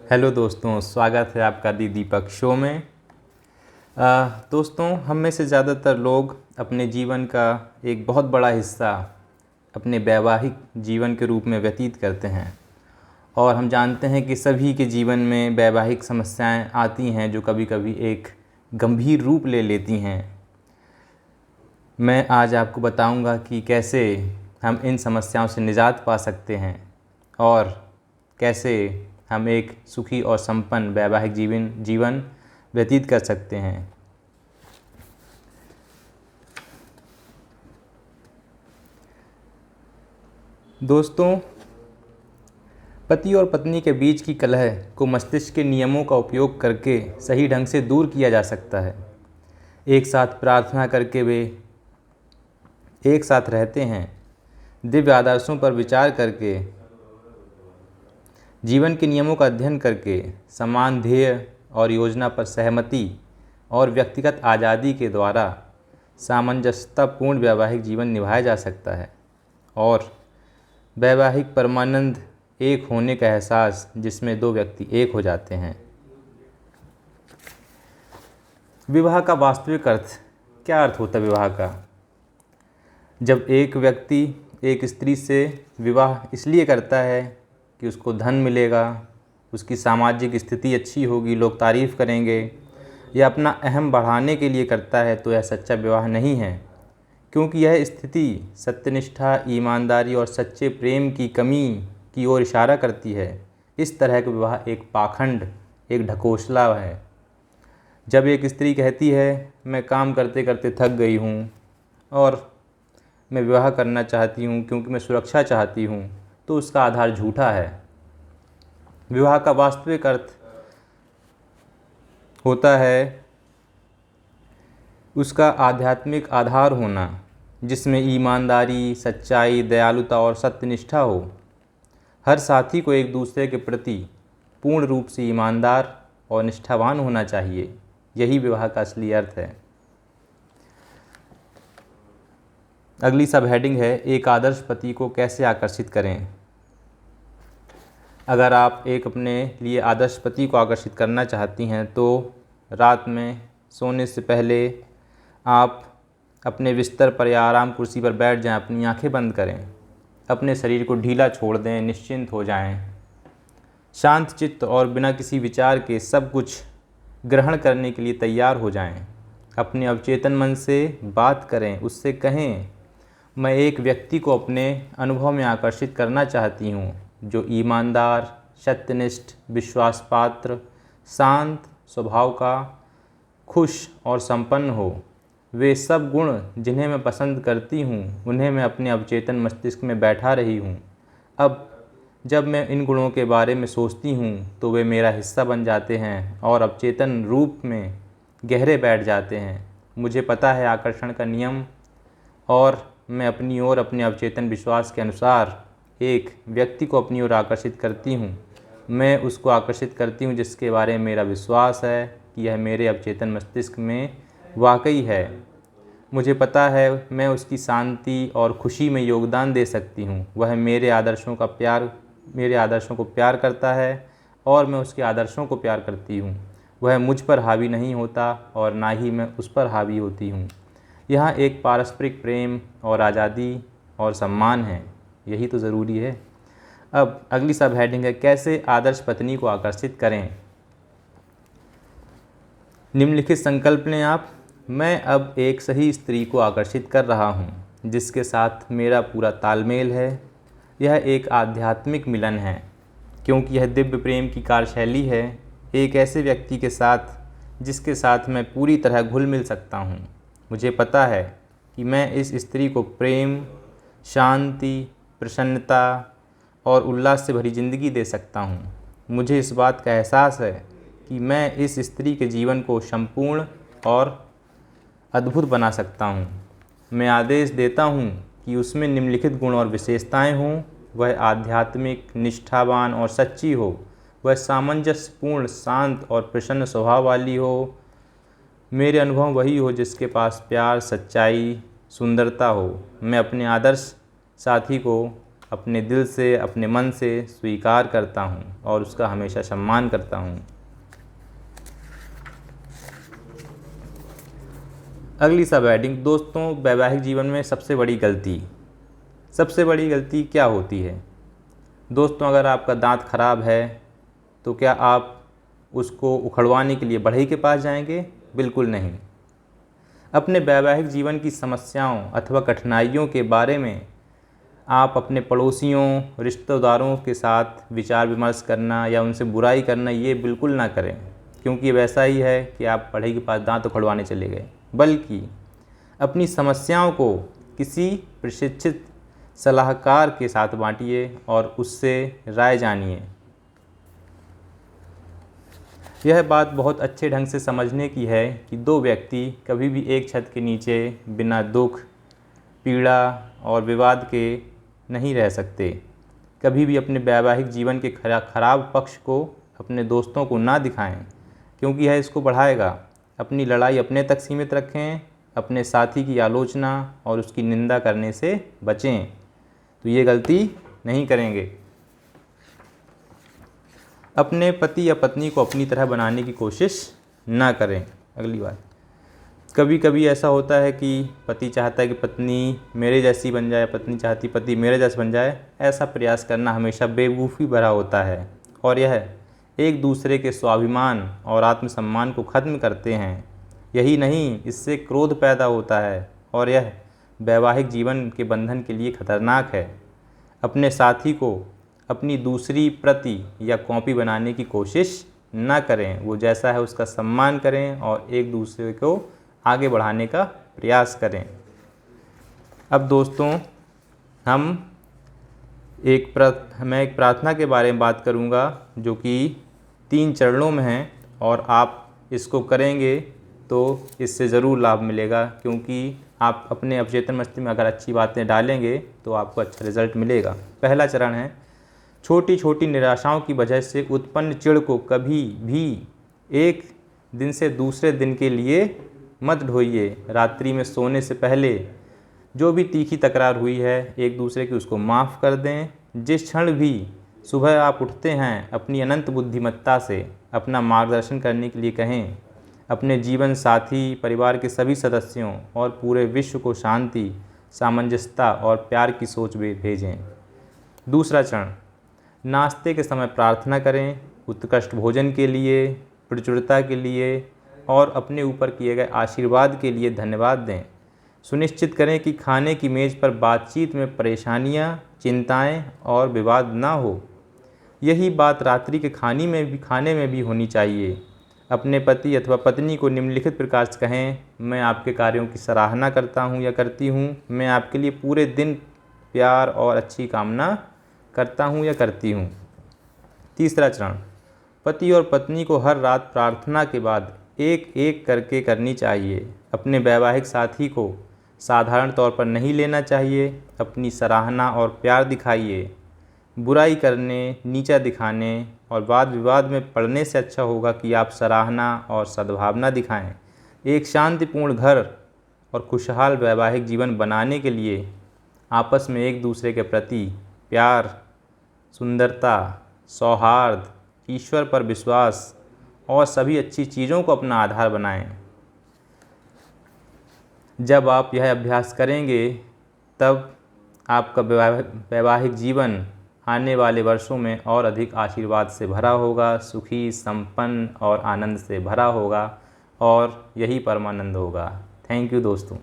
Hello दोस्तों, स्वागत है आपका दी दीपक शो में। दोस्तों, हम में से ज़्यादातर लोग अपने जीवन का एक बहुत बड़ा हिस्सा अपने वैवाहिक जीवन के रूप में व्यतीत करते हैं और हम जानते हैं कि सभी के जीवन में वैवाहिक समस्याएं आती हैं जो कभी कभी एक गंभीर रूप ले लेती हैं। मैं आज आपको बताऊंगा कि कैसे हम इन समस्याओं से निजात पा सकते हैं और कैसे हम एक सुखी और संपन्न वैवाहिक जीवन व्यतीत कर सकते हैं। दोस्तों, पति और पत्नी के बीच की कलह को मस्तिष्क के नियमों का उपयोग करके सही ढंग से दूर किया जा सकता है। एक साथ प्रार्थना करके वे एक साथ रहते हैं, दिव्य आदर्शों पर विचार करके, जीवन के नियमों का अध्ययन करके, समान ध्येय और योजना पर सहमति और व्यक्तिगत आज़ादी के द्वारा सामंजस्यतापूर्ण वैवाहिक जीवन निभाया जा सकता है और वैवाहिक परमानंद एक होने का एहसास जिसमें दो व्यक्ति एक हो जाते हैं। विवाह का वास्तविक अर्थ क्या अर्थ होता है? विवाह का जब एक व्यक्ति एक स्त्री से विवाह इसलिए करता है कि उसको धन मिलेगा, उसकी सामाजिक स्थिति अच्छी होगी, लोग तारीफ़ करेंगे, या अपना अहम बढ़ाने के लिए करता है, तो यह सच्चा विवाह नहीं है, क्योंकि यह स्थिति सत्यनिष्ठा, ईमानदारी और सच्चे प्रेम की कमी की ओर इशारा करती है। इस तरह का विवाह एक पाखंड, एक ढकोसला है। जब एक स्त्री कहती है मैं काम करते करते थक गई हूँ और मैं विवाह करना चाहती हूँ क्योंकि मैं सुरक्षा चाहती हूँ, तो उसका आधार झूठा है। विवाह का वास्तविक अर्थ होता है उसका आध्यात्मिक आधार होना, जिसमें ईमानदारी, सच्चाई, दयालुता और सत्यनिष्ठा हो। हर साथी को एक दूसरे के प्रति पूर्ण रूप से ईमानदार और निष्ठावान होना चाहिए। यही विवाह का असली अर्थ है। अगली सब हेडिंग है, एक आदर्श पति को कैसे आकर्षित करें। अगर आप एक अपने लिए आदर्श पति को आकर्षित करना चाहती हैं तो रात में सोने से पहले आप अपने बिस्तर पर या आराम कुर्सी पर बैठ जाएं, अपनी आंखें बंद करें, अपने शरीर को ढीला छोड़ दें, निश्चिंत हो जाएं, शांत चित्त और बिना किसी विचार के सब कुछ ग्रहण करने के लिए तैयार हो जाएं। अपने अवचेतन मन से बात करें, उससे कहें मैं एक व्यक्ति को अपने अनुभव में आकर्षित करना चाहती हूँ जो ईमानदार, सत्यनिष्ठ, विश्वासपात्र, शांत स्वभाव का, खुश और संपन्न हो। वे सब गुण जिन्हें मैं पसंद करती हूँ उन्हें मैं अपने अवचेतन मस्तिष्क में बैठा रही हूँ। अब जब मैं इन गुणों के बारे में सोचती हूँ तो वे मेरा हिस्सा बन जाते हैं और अवचेतन रूप में गहरे बैठ जाते हैं। मुझे पता है आकर्षण का नियम और मैं अपनी ओर अपने अवचेतन विश्वास के अनुसार एक व्यक्ति को अपनी ओर आकर्षित करती हूँ। मैं उसको आकर्षित करती हूँ जिसके बारे में मेरा विश्वास है कि यह मेरे अवचेतन मस्तिष्क में वाकई है। मुझे पता है मैं उसकी शांति और खुशी में योगदान दे सकती हूँ। वह मेरे आदर्शों को प्यार करता है और मैं उसके आदर्शों को प्यार करती हूँ। वह मुझ पर हावी नहीं होता और ना ही मैं उस पर हावी होती हूँ। यहाँ एक पारस्परिक प्रेम और आज़ादी और सम्मान है। यही तो ज़रूरी है। अब अगली सब हेडिंग है, कैसे आदर्श पत्नी को आकर्षित करें। निम्नलिखित संकल्प लें आप। मैं अब एक सही स्त्री को आकर्षित कर रहा हूँ जिसके साथ मेरा पूरा तालमेल है। यह एक आध्यात्मिक मिलन है क्योंकि यह दिव्य प्रेम की कार्यशैली है। एक ऐसे व्यक्ति के साथ जिसके साथ मैं पूरी तरह घुल मिल सकता हूँ। मुझे पता है कि मैं इस स्त्री को प्रेम, शांति, प्रसन्नता और उल्लास से भरी ज़िंदगी दे सकता हूँ। मुझे इस बात का एहसास है कि मैं इस स्त्री के जीवन को संपूर्ण और अद्भुत बना सकता हूँ। मैं आदेश देता हूँ कि उसमें निम्नलिखित गुण और विशेषताएं हों। वह आध्यात्मिक, निष्ठावान और सच्ची हो। वह सामंजस्यपूर्ण, शांत और प्रसन्न स्वभाव वाली हो। मेरे अनुभव वही हो जिसके पास प्यार, सच्चाई, सुंदरता हो। मैं अपने आदर्श साथी को अपने दिल से, अपने मन से स्वीकार करता हूँ और उसका हमेशा सम्मान करता हूँ। अगली सब हेडिंग, दोस्तों वैवाहिक जीवन में सबसे बड़ी गलती क्या होती है? दोस्तों, अगर आपका दांत खराब है तो क्या आप उसको उखड़वाने के लिए बढ़ई के पास जाएंगे? बिल्कुल नहीं। अपने वैवाहिक जीवन की समस्याओं अथवा कठिनाइयों के बारे में आप अपने पड़ोसियों, रिश्तेदारों के साथ विचार विमर्श करना या उनसे बुराई करना ये बिल्कुल ना करें, क्योंकि वैसा ही है कि आप बढ़ई के पास दांत उखड़वाने चले गए। बल्कि अपनी समस्याओं को किसी प्रशिक्षित सलाहकार के साथ बांटिए और उससे राय जानिए। यह बात बहुत अच्छे ढंग से समझने की है कि दो व्यक्ति कभी भी एक छत के नीचे बिना दुख, पीड़ा और विवाद के नहीं रह सकते। कभी भी अपने वैवाहिक जीवन के खराब पक्ष को अपने दोस्तों को ना दिखाएं, क्योंकि यह इसको बढ़ाएगा। अपनी लड़ाई अपने तक सीमित रखें। अपने साथी की आलोचना और उसकी निंदा करने से बचें, तो ये गलती नहीं करेंगे। अपने पति या पत्नी को अपनी तरह बनाने की कोशिश ना करें। अगली बात, कभी कभी ऐसा होता है कि पति चाहता है कि पत्नी मेरे जैसी बन जाए, पत्नी चाहती पति मेरे जैसा बन जाए। ऐसा प्रयास करना हमेशा बेवकूफ़ी भरा होता है और यह एक दूसरे के स्वाभिमान और आत्मसम्मान को ख़त्म करते हैं। यही नहीं, इससे क्रोध पैदा होता है और यह वैवाहिक जीवन के बंधन के लिए खतरनाक है। अपने साथी को अपनी दूसरी प्रति या कॉपी बनाने की कोशिश न करें। वो जैसा है उसका सम्मान करें और एक दूसरे को आगे बढ़ाने का प्रयास करें। अब दोस्तों, मैं एक प्रार्थना के बारे में बात करूंगा जो कि 3 चरणों में है और आप इसको करेंगे तो इससे ज़रूर लाभ मिलेगा, क्योंकि आप अपने अवचेतन मस्तिष्क में अगर अच्छी बातें डालेंगे तो आपको अच्छा रिजल्ट मिलेगा। पहला चरण है, छोटी छोटी निराशाओं की वजह से उत्पन्न चिढ़ को कभी भी एक दिन से दूसरे दिन के लिए मत ढोइए। रात्रि में सोने से पहले जो भी तीखी तकरार हुई है एक दूसरे की, उसको माफ़ कर दें। जिस क्षण भी सुबह आप उठते हैं, अपनी अनंत बुद्धिमत्ता से अपना मार्गदर्शन करने के लिए कहें। अपने जीवन साथी, परिवार के सभी सदस्यों और पूरे विश्व को शांति, सामंजस्यता और प्यार की सोच भेजें। दूसरा चरण, नाश्ते के समय प्रार्थना करें, उत्कृष्ट भोजन के लिए, प्रचुरता के लिए और अपने ऊपर किए गए आशीर्वाद के लिए धन्यवाद दें। सुनिश्चित करें कि खाने की मेज़ पर बातचीत में परेशानियां, चिंताएं और विवाद ना हो। यही बात रात्रि के खाने में भी होनी चाहिए। अपने पति अथवा पत्नी को निम्नलिखित प्रकार से कहें, मैं आपके कार्यों की सराहना करता हूं या करती हूं। मैं आपके लिए पूरे दिन प्यार और अच्छी कामना करता हूं या करती हूं। तीसरा चरण, पति और पत्नी को हर रात प्रार्थना के बाद एक एक करके करनी चाहिए। अपने वैवाहिक साथी को साधारण तौर पर नहीं लेना चाहिए। अपनी सराहना और प्यार दिखाइए। बुराई करने, नीचा दिखाने और वाद विवाद में पड़ने से अच्छा होगा कि आप सराहना और सद्भावना दिखाएं। एक शांतिपूर्ण घर और खुशहाल वैवाहिक जीवन बनाने के लिए आपस में एक दूसरे के प्रति प्यार, सुंदरता, सौहार्द, ईश्वर पर विश्वास और सभी अच्छी चीज़ों को अपना आधार बनाएं। जब आप यह अभ्यास करेंगे तब आपका वैवाहिक जीवन आने वाले वर्षों में और अधिक आशीर्वाद से भरा होगा, सुखी, संपन्न और आनंद से भरा होगा और यही परमानंद होगा। थैंक यू दोस्तों।